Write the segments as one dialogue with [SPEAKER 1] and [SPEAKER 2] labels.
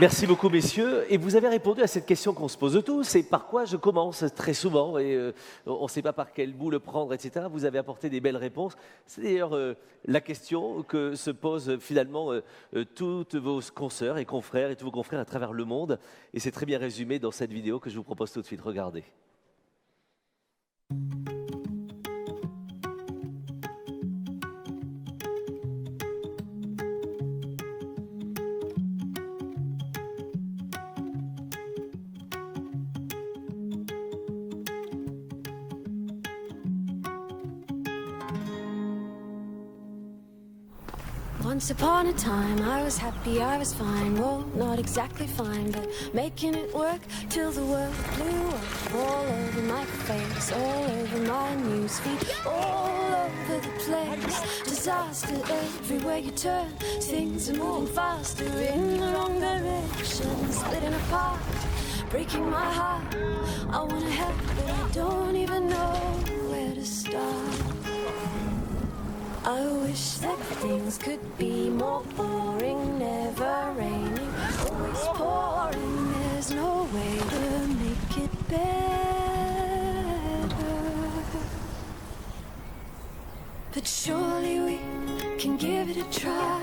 [SPEAKER 1] Merci beaucoup, messieurs. Et vous avez répondu à cette question qu'on se pose tous, c'est par quoi je commence très souvent et on ne sait pas par quel bout le prendre, etc. Vous avez apporté des belles réponses. C'est d'ailleurs la question que se posent finalement toutes vos consoeurs et confrères et tous vos confrères à travers le monde. Et c'est très bien résumé dans cette vidéo que je vous propose tout de suite. Regardez.
[SPEAKER 2] Once upon a time, I was happy, I was fine. Well, not exactly fine, but making it work till the world blew up. All over my face, all over my newsfeed, all over the place. Disaster everywhere you turn. Things are moving faster in the wrong direction. Splitting apart, breaking my heart. I wanna help, but I don't even know where to start. I wish that things could be more boring, never raining, always pouring. There's no way to make it better. But surely we can give it a try.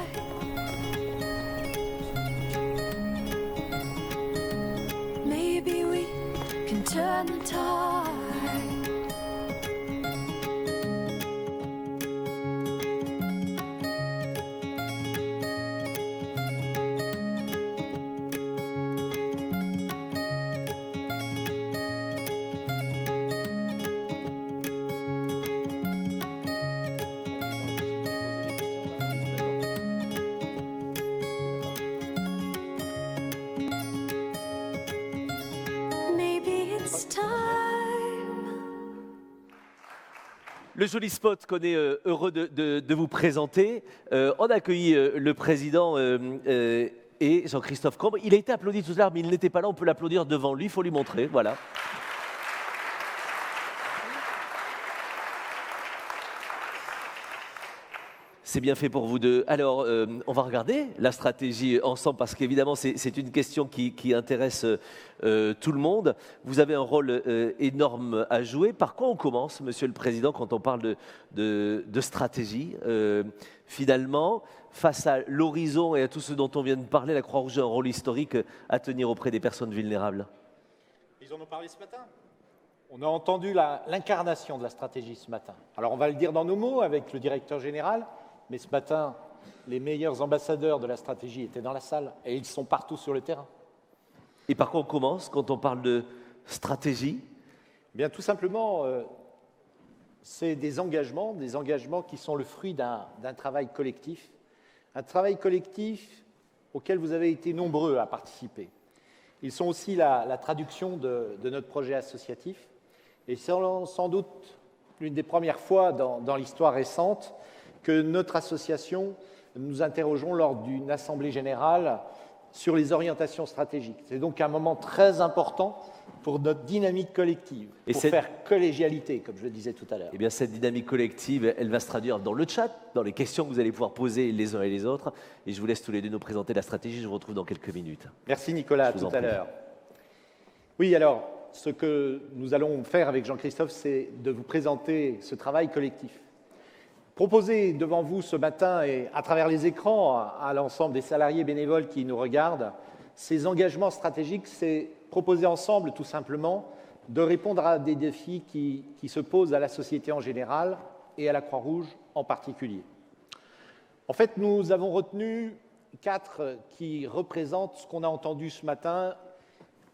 [SPEAKER 2] Maybe we can turn the tide.
[SPEAKER 1] Le joli spot qu'on est heureux de vous présenter. On a accueilli le président et Jean-Christophe Combe. Il a été applaudi tout à l'heure, mais il n'était pas là. On peut l'applaudir devant lui. Il faut lui montrer. Voilà. C'est bien fait pour vous deux. Alors, on va regarder la stratégie ensemble parce qu'évidemment, c'est une question qui intéresse tout le monde. Vous avez un rôle énorme à jouer. Par quoi on commence, Monsieur le Président, quand on parle de stratégie finalement, face à l'horizon et à tout ce dont on vient de parler, la Croix-Rouge a un rôle historique à tenir auprès des personnes vulnérables.
[SPEAKER 3] Ils en ont parlé ce matin. On a entendu l'incarnation de la stratégie ce matin. Alors, on va le dire dans nos mots avec le directeur général. Mais ce matin, les meilleurs ambassadeurs de la stratégie étaient dans la salle et ils sont partout sur le terrain.
[SPEAKER 1] Et par quoi on commence quand on parle de stratégie ?
[SPEAKER 3] Bien, tout simplement, c'est des engagements qui sont le fruit d'un travail collectif. Un travail collectif auquel vous avez été nombreux à participer. Ils sont aussi la traduction de notre projet associatif. Et c'est sans doute l'une des premières fois dans l'histoire récente que notre association, nous interrogeons lors d'une assemblée générale sur les orientations stratégiques. C'est donc un moment très important pour notre dynamique collective, pour faire collégialité, comme je le disais tout à l'heure.
[SPEAKER 1] Eh bien, cette dynamique collective, elle va se traduire dans le chat, dans les questions que vous allez pouvoir poser les uns et les autres. Et je vous laisse tous les deux nous présenter la stratégie. Je vous retrouve dans quelques minutes.
[SPEAKER 3] Merci Nicolas, à tout à l'heure. Oui, alors, ce que nous allons faire avec Jean-Christophe, c'est de vous présenter ce travail collectif. Proposer devant vous ce matin et à travers les écrans à l'ensemble des salariés bénévoles qui nous regardent, ces engagements stratégiques, c'est proposer ensemble tout simplement de répondre à des défis qui se posent à la société en général et à la Croix-Rouge en particulier. En fait, nous avons retenu 4 qui représentent ce qu'on a entendu ce matin.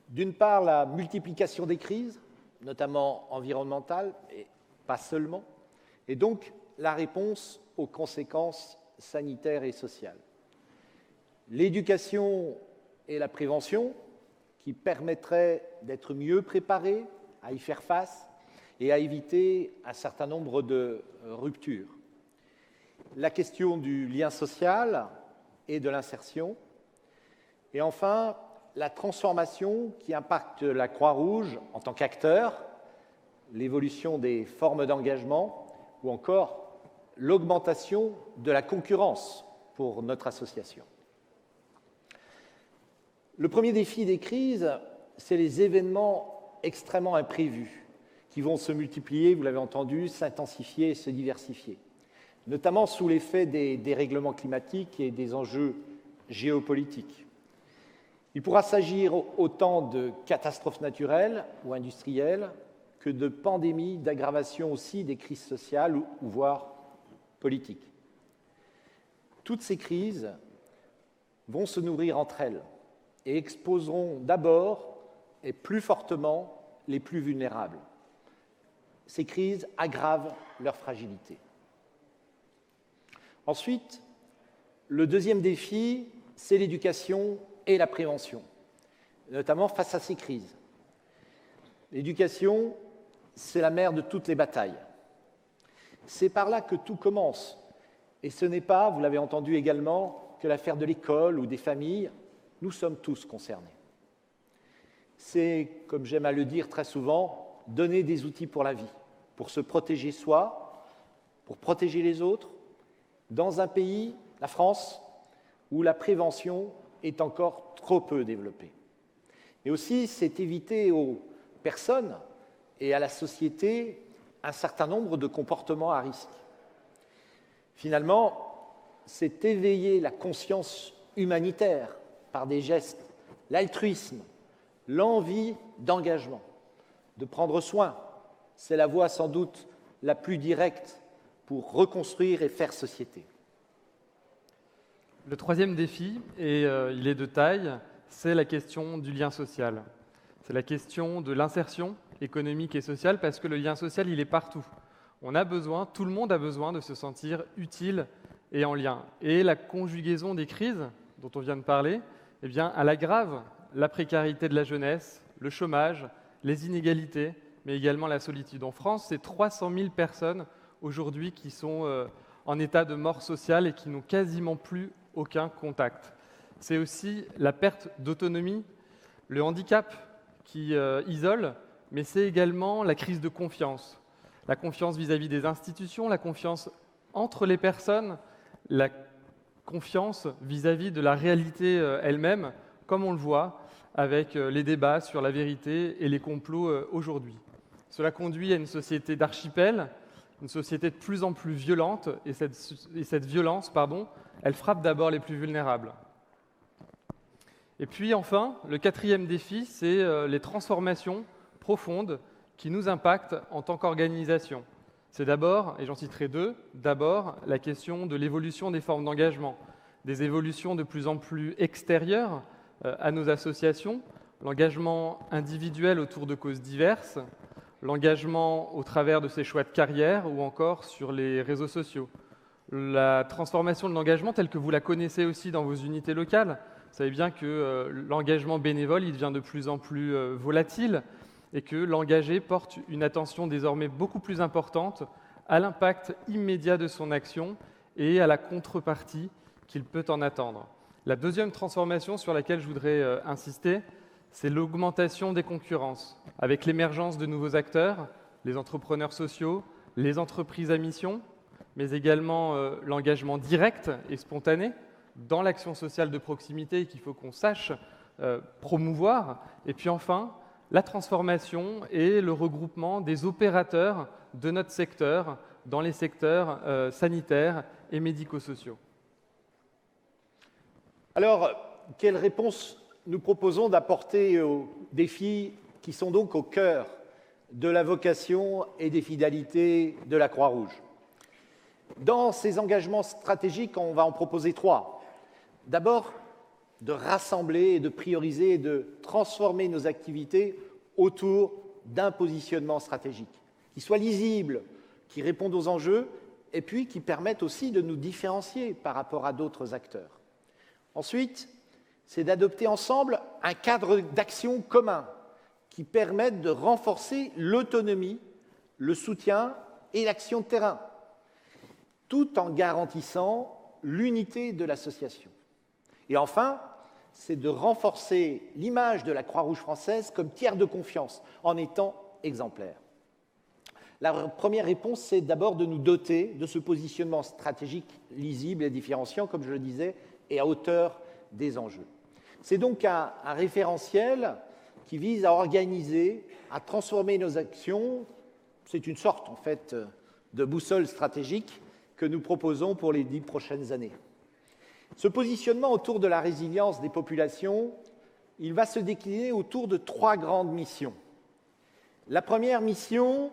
[SPEAKER 3] D'une part, la multiplication des crises, notamment environnementales, et pas seulement, et donc la réponse aux conséquences sanitaires et sociales. L'éducation et la prévention qui permettraient d'être mieux préparés à y faire face et à éviter un certain nombre de ruptures. La question du lien social et de l'insertion. Et enfin, la transformation qui impacte la Croix-Rouge en tant qu'acteur, l'évolution des formes d'engagement ou encore l'augmentation de la concurrence pour notre association. Le premier défi des crises, c'est les événements extrêmement imprévus qui vont se multiplier, vous l'avez entendu, s'intensifier et se diversifier, notamment sous l'effet des dérèglements climatiques et des enjeux géopolitiques. Il pourra s'agir autant de catastrophes naturelles ou industrielles que de pandémies, d'aggravation aussi des crises sociales ou voire politiques. Toutes ces crises vont se nourrir entre elles et exposeront d'abord et plus fortement les plus vulnérables. Ces crises aggravent leur fragilité. Ensuite, le deuxième défi, c'est l'éducation et la prévention, notamment face à ces crises. L'éducation, c'est la mère de toutes les batailles. C'est par là que tout commence. Et ce n'est pas, vous l'avez entendu également, que l'affaire de l'école ou des familles. Nous sommes tous concernés. C'est, comme j'aime à le dire très souvent, donner des outils pour la vie, pour se protéger soi, pour protéger les autres, dans un pays, la France, où la prévention est encore trop peu développée. Mais aussi, c'est éviter aux personnes et à la société un certain nombre de comportements à risque. Finalement, c'est éveiller la conscience humanitaire par des gestes, l'altruisme, l'envie d'engagement, de prendre soin. C'est la voie sans doute la plus directe pour reconstruire et faire société.
[SPEAKER 4] Le troisième défi, et il est de taille, c'est la question du lien social. C'est la question de l'insertion économique et sociale, parce que le lien social, il est partout. On a besoin, tout le monde a besoin de se sentir utile et en lien. Et la conjugaison des crises, dont on vient de parler, eh bien, elle aggrave la précarité de la jeunesse, le chômage, les inégalités, mais également la solitude. En France, c'est 300 000 personnes aujourd'hui qui sont en état de mort sociale et qui n'ont quasiment plus aucun contact. C'est aussi la perte d'autonomie, le handicap qui isole, mais c'est également la crise de confiance. La confiance vis-à-vis des institutions, la confiance entre les personnes, la confiance vis-à-vis de la réalité elle-même, comme on le voit avec les débats sur la vérité et les complots aujourd'hui. Cela conduit à une société d'archipel, une société de plus en plus violente, et cette violence, elle frappe d'abord les plus vulnérables. Et puis enfin, le quatrième défi, c'est les transformations profondes qui nous impactent en tant qu'organisation. C'est d'abord, et j'en citerai deux, d'abord la question de l'évolution des formes d'engagement, des évolutions de plus en plus extérieures à nos associations, l'engagement individuel autour de causes diverses, l'engagement au travers de ses choix de carrière ou encore sur les réseaux sociaux. La transformation de l'engagement telle que vous la connaissez aussi dans vos unités locales. Vous savez bien que l'engagement bénévole, il devient de plus en plus volatile et que l'engagé porte une attention désormais beaucoup plus importante à l'impact immédiat de son action et à la contrepartie qu'il peut en attendre. La deuxième transformation sur laquelle je voudrais insister, c'est l'augmentation des concurrences, avec l'émergence de nouveaux acteurs, les entrepreneurs sociaux, les entreprises à mission, mais également l'engagement direct et spontané dans l'action sociale de proximité qu'il faut qu'on sache promouvoir. Et puis enfin, la transformation et le regroupement des opérateurs de notre secteur dans les secteurs sanitaires et médico-sociaux.
[SPEAKER 3] Alors, quelle réponse nous proposons d'apporter aux défis qui sont donc au cœur de la vocation et des fidélités de la Croix-Rouge? Dans ces engagements stratégiques, on va en proposer trois. D'abord, de rassembler et de prioriser et de transformer nos activités autour d'un positionnement stratégique qui soit lisible, qui réponde aux enjeux et puis qui permette aussi de nous différencier par rapport à d'autres acteurs. Ensuite, c'est d'adopter ensemble un cadre d'action commun qui permette de renforcer l'autonomie, le soutien et l'action de terrain, tout en garantissant l'unité de l'association. Et enfin, c'est de renforcer l'image de la Croix-Rouge française comme tiers de confiance, en étant exemplaire. La première réponse, c'est d'abord de nous doter de ce positionnement stratégique lisible et différenciant, comme je le disais, et à hauteur des enjeux. C'est donc un référentiel qui vise à organiser, à transformer nos actions. C'est une sorte, en fait, de boussole stratégique que nous proposons pour les 10 prochaines années. Ce positionnement autour de la résilience des populations, il va se décliner autour de 3 grandes missions. La première mission,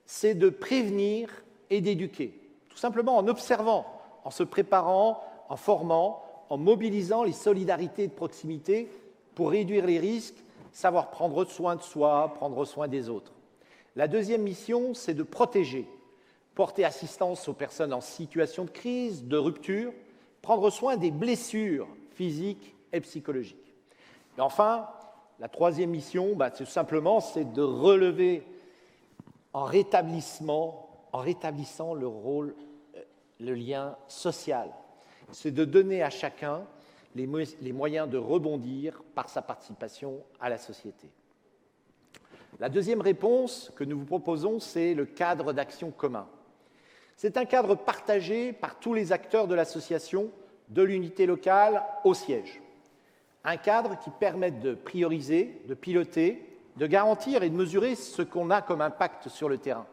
[SPEAKER 3] c'est de prévenir et d'éduquer, tout simplement en observant, en se préparant, en formant, en mobilisant les solidarités de proximité pour réduire les risques, savoir prendre soin de soi, prendre soin des autres. La deuxième mission, c'est de protéger, porter assistance aux personnes en situation de crise, de rupture, prendre soin des blessures physiques et psychologiques. Et enfin, la troisième mission, c'est tout simplement de relever en rétablissant le rôle, le lien social. C'est de donner à chacun les moyens de rebondir par sa participation à la société. La deuxième réponse que nous vous proposons, c'est le cadre d'action commun. C'est un cadre partagé par tous les acteurs de l'association, de l'unité locale au siège. Un cadre qui permet de prioriser, de piloter, de garantir et de mesurer ce qu'on a comme impact sur le terrain.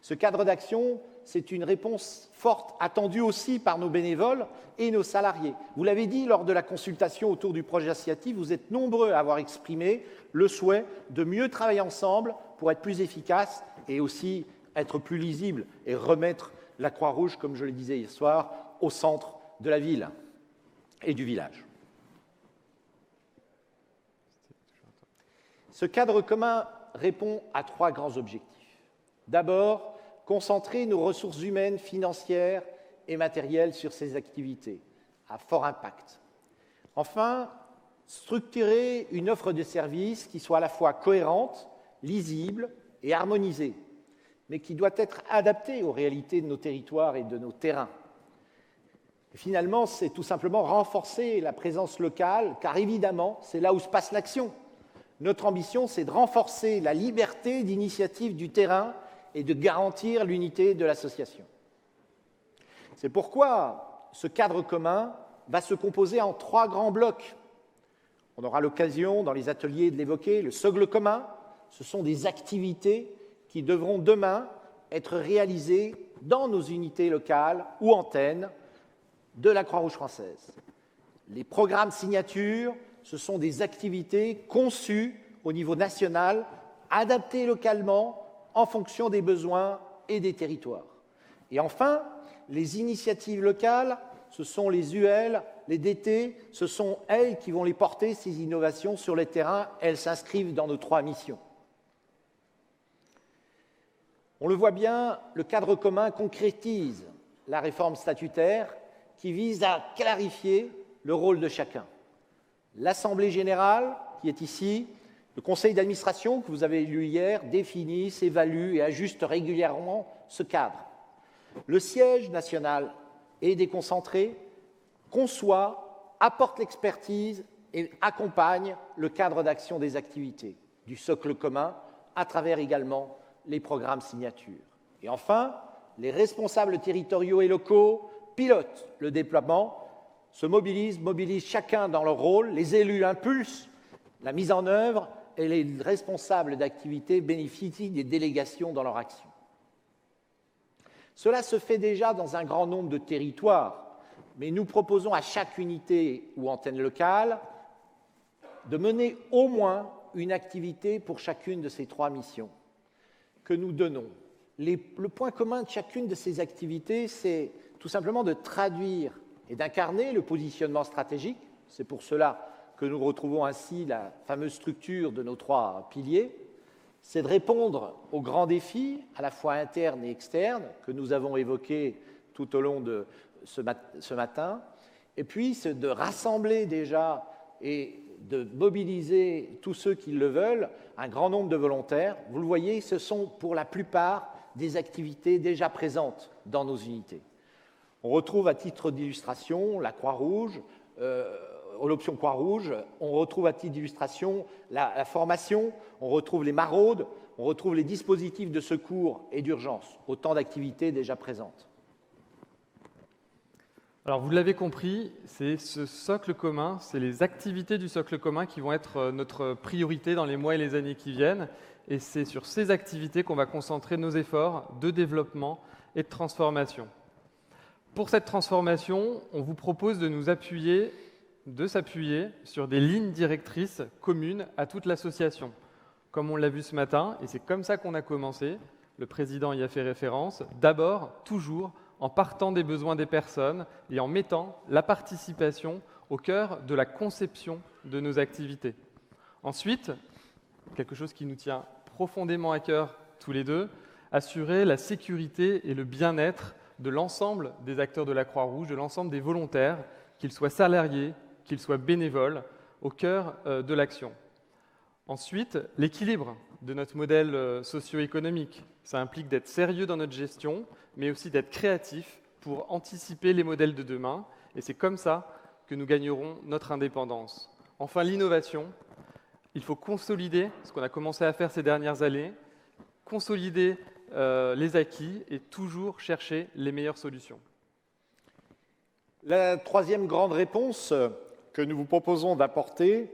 [SPEAKER 3] Ce cadre d'action, c'est une réponse forte, attendue aussi par nos bénévoles et nos salariés. Vous l'avez dit lors de la consultation autour du projet associatif, vous êtes nombreux à avoir exprimé le souhait de mieux travailler ensemble pour être plus efficace et aussi être plus lisible et remettre la Croix-Rouge, comme je le disais hier soir, au centre de la ville et du village. Ce cadre commun répond à 3 grands objectifs. D'abord, concentrer nos ressources humaines, financières et matérielles sur ces activités à fort impact. Enfin, structurer une offre de services qui soit à la fois cohérente, lisible et harmonisée, mais qui doit être adaptée aux réalités de nos territoires et de nos terrains. Et finalement, c'est tout simplement renforcer la présence locale, car évidemment, c'est là où se passe l'action. Notre ambition, c'est de renforcer la liberté d'initiative du terrain et de garantir l'unité de l'association. C'est pourquoi ce cadre commun va se composer en 3 grands blocs. On aura l'occasion, dans les ateliers, de l'évoquer. Le socle commun, ce sont des activités qui devront demain être réalisées dans nos unités locales ou antennes de la Croix-Rouge française. Les programmes signatures, ce sont des activités conçues au niveau national, adaptées localement en fonction des besoins et des territoires. Et enfin, les initiatives locales, ce sont les UL, les DT, ce sont elles qui vont les porter, ces innovations, sur le terrain. Elles s'inscrivent dans nos 3 missions. On le voit bien, le cadre commun concrétise la réforme statutaire qui vise à clarifier le rôle de chacun. L'Assemblée générale, qui est ici, le conseil d'administration, que vous avez lu hier, définit, s'évalue et ajuste régulièrement ce cadre. Le siège national est déconcentré, conçoit, apporte l'expertise et accompagne le cadre d'action des activités du socle commun à travers également les programmes signatures. Et enfin, les responsables territoriaux et locaux pilotent le déploiement, se mobilisent chacun dans leur rôle, les élus impulsent la mise en œuvre et les responsables d'activités bénéficient des délégations dans leur action. Cela se fait déjà dans un grand nombre de territoires, mais nous proposons à chaque unité ou antenne locale de mener au moins une activité pour chacune de ces 3 missions que nous donnons. Le point commun de chacune de ces activités, c'est tout simplement de traduire et d'incarner le positionnement stratégique. C'est pour cela que nous retrouvons ainsi la fameuse structure de nos 3 piliers. C'est de répondre aux grands défis, à la fois internes et externes, que nous avons évoqués tout au long de ce matin. Et puis, c'est de rassembler déjà et de mobiliser tous ceux qui le veulent, un grand nombre de volontaires. Vous le voyez, ce sont pour la plupart des activités déjà présentes dans nos unités. On retrouve à titre d'illustration la Croix-Rouge, l'option Croix-Rouge, on retrouve à titre d'illustration la formation, on retrouve les maraudes, on retrouve les dispositifs de secours et d'urgence, autant d'activités déjà présentes.
[SPEAKER 4] Alors vous l'avez compris, c'est ce socle commun, c'est les activités du socle commun qui vont être notre priorité dans les mois et les années qui viennent. Et c'est sur ces activités qu'on va concentrer nos efforts de développement et de transformation. Pour cette transformation, on vous propose de s'appuyer sur des lignes directrices communes à toute l'association. Comme on l'a vu ce matin, et c'est comme ça qu'on a commencé, le président y a fait référence, d'abord, toujours, en partant des besoins des personnes et en mettant la participation au cœur de la conception de nos activités. Ensuite, quelque chose qui nous tient profondément à cœur tous les deux, assurer la sécurité et le bien-être de l'ensemble des acteurs de la Croix-Rouge, de l'ensemble des volontaires, qu'ils soient salariés, qu'ils soient bénévoles, au cœur de l'action. Ensuite, l'équilibre de notre modèle socio-économique. Ça implique d'être sérieux dans notre gestion, mais aussi d'être créatif pour anticiper les modèles de demain. Et c'est comme ça que nous gagnerons notre indépendance. Enfin, l'innovation. Il faut consolider ce qu'on a commencé à faire ces dernières années, consolider les acquis et toujours chercher les meilleures solutions.
[SPEAKER 3] La troisième grande réponse que nous vous proposons d'apporter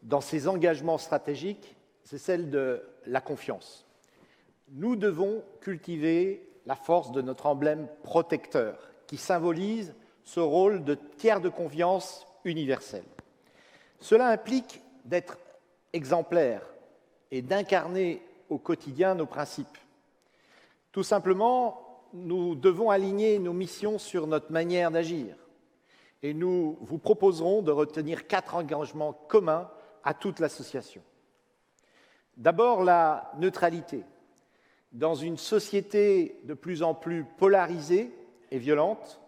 [SPEAKER 3] dans ces engagements stratégiques, c'est celle de la confiance. Nous devons cultiver la force de notre emblème protecteur, qui symbolise ce rôle de tiers de confiance universel. Cela implique d'être exemplaire et d'incarner au quotidien nos principes. Tout simplement, nous devons aligner nos missions sur notre manière d'agir. Et nous vous proposerons de retenir 4 engagements communs à toute l'association. D'abord, la neutralité. Dans une société de plus en plus polarisée et violente,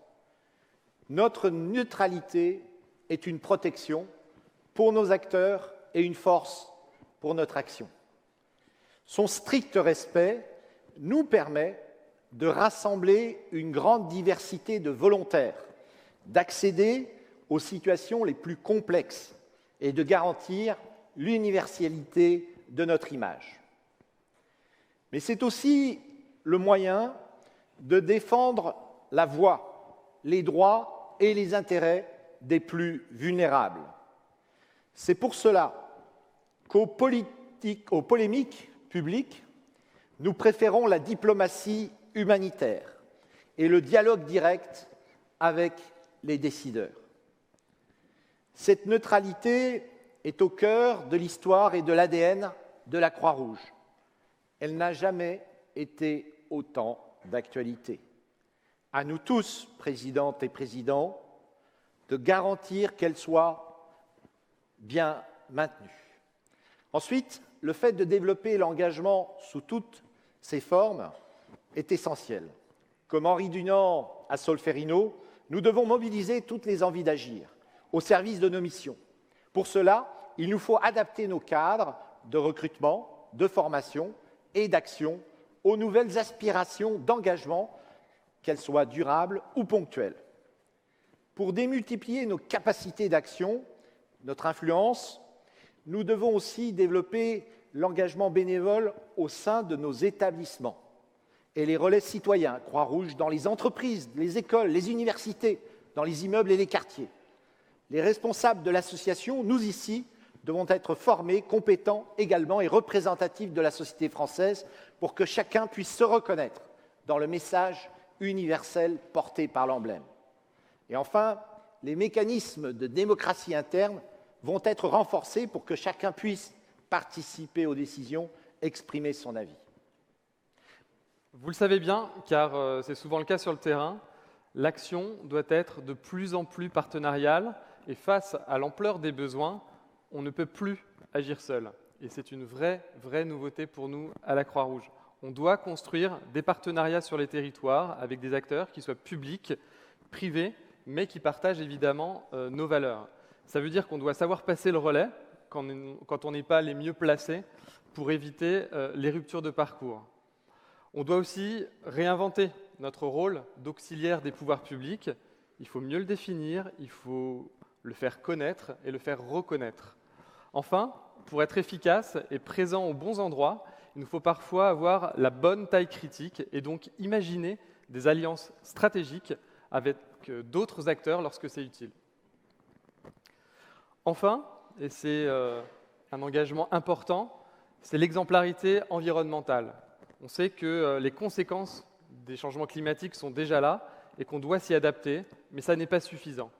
[SPEAKER 3] notre neutralité est une protection pour nos acteurs et une force pour notre action. Son strict respect nous permet de rassembler une grande diversité de volontaires, d'accéder aux situations les plus complexes et de garantir l'universalité de notre image. Mais c'est aussi le moyen de défendre la voix, les droits et les intérêts des plus vulnérables. C'est pour cela qu'aux polémiques publiques, nous préférons la diplomatie humanitaire et le dialogue direct avec les décideurs. Cette neutralité est au cœur de l'histoire et de l'ADN de la Croix-Rouge. Elle n'a jamais été autant d'actualité. À nous tous, présidentes et présidents, de garantir qu'elle soit bien maintenue. Ensuite, le fait de développer l'engagement sous toutes ses formes est essentiel. Comme Henri Dunant à Solferino, nous devons mobiliser toutes les envies d'agir au service de nos missions. Pour cela, il nous faut adapter nos cadres de recrutement, de formation et d'action aux nouvelles aspirations d'engagement, qu'elles soient durables ou ponctuelles. Pour démultiplier nos capacités d'action, notre influence, nous devons aussi développer l'engagement bénévole au sein de nos établissements et les relais citoyens, Croix-Rouge, dans les entreprises, les écoles, les universités, dans les immeubles et les quartiers. Les responsables de l'association, nous ici, devons être formés, compétents également et représentatifs de la société française pour que chacun puisse se reconnaître dans le message universel porté par l'emblème. Et enfin, les mécanismes de démocratie interne vont être renforcés pour que chacun puisse participer aux décisions, exprimer son avis.
[SPEAKER 4] Vous le savez bien, car c'est souvent le cas sur le terrain, l'action doit être de plus en plus partenariale et face à l'ampleur des besoins, on ne peut plus agir seul. Et c'est une vraie nouveauté pour nous à la Croix-Rouge. On doit construire des partenariats sur les territoires avec des acteurs qui soient publics, privés, mais qui partagent évidemment nos valeurs. Ça veut dire qu'on doit savoir passer le relais quand on n'est pas les mieux placés pour éviter les ruptures de parcours. On doit aussi réinventer notre rôle d'auxiliaire des pouvoirs publics. Il faut mieux le définir, il faut le faire connaître et le faire reconnaître. Enfin, pour être efficace et présent aux bons endroits, il nous faut parfois avoir la bonne taille critique et donc imaginer des alliances stratégiques avec avec d'autres acteurs lorsque c'est utile. Enfin, et c'est un engagement important, c'est l'exemplarité environnementale. On sait que les conséquences des changements climatiques sont déjà là et qu'on doit s'y adapter, mais ça n'est pas suffisant.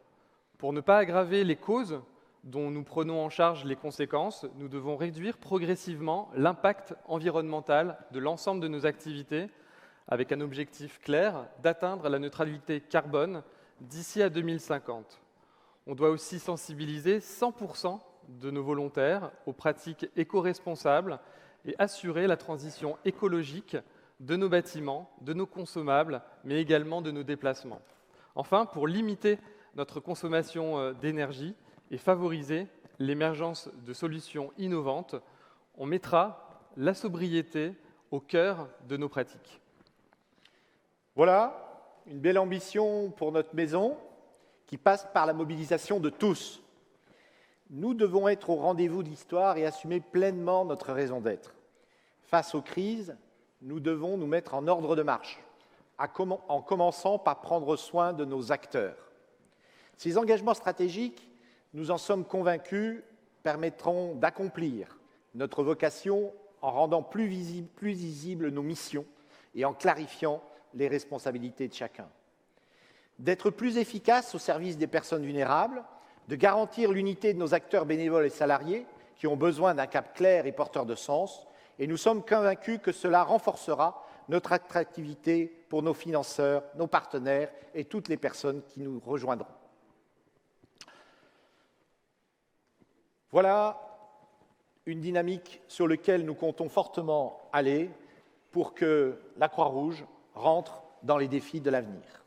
[SPEAKER 4] Pour ne pas aggraver les causes dont nous prenons en charge les conséquences, nous devons réduire progressivement l'impact environnemental de l'ensemble de nos activités avec un objectif clair d'atteindre la neutralité carbone d'ici à 2050. On doit aussi sensibiliser 100% de nos volontaires aux pratiques éco-responsables et assurer la transition écologique de nos bâtiments, de nos consommables, mais également de nos déplacements. Enfin, pour limiter notre consommation d'énergie et favoriser l'émergence de solutions innovantes, on mettra la sobriété au cœur de nos pratiques.
[SPEAKER 3] Voilà, une belle ambition pour notre maison qui passe par la mobilisation de tous. Nous devons être au rendez-vous de l'histoire et assumer pleinement notre raison d'être. Face aux crises, nous devons nous mettre en ordre de marche, en commençant par prendre soin de nos acteurs. Ces engagements stratégiques, nous en sommes convaincus, permettront d'accomplir notre vocation en rendant plus visibles nos missions et en clarifiant les responsabilités de chacun. D'être plus efficace au service des personnes vulnérables, de garantir l'unité de nos acteurs bénévoles et salariés qui ont besoin d'un cap clair et porteur de sens, et nous sommes convaincus que cela renforcera notre attractivité pour nos financeurs, nos partenaires et toutes les personnes qui nous rejoindront. Voilà une dynamique sur laquelle nous comptons fortement aller pour que la Croix-Rouge rentre dans les défis de l'avenir.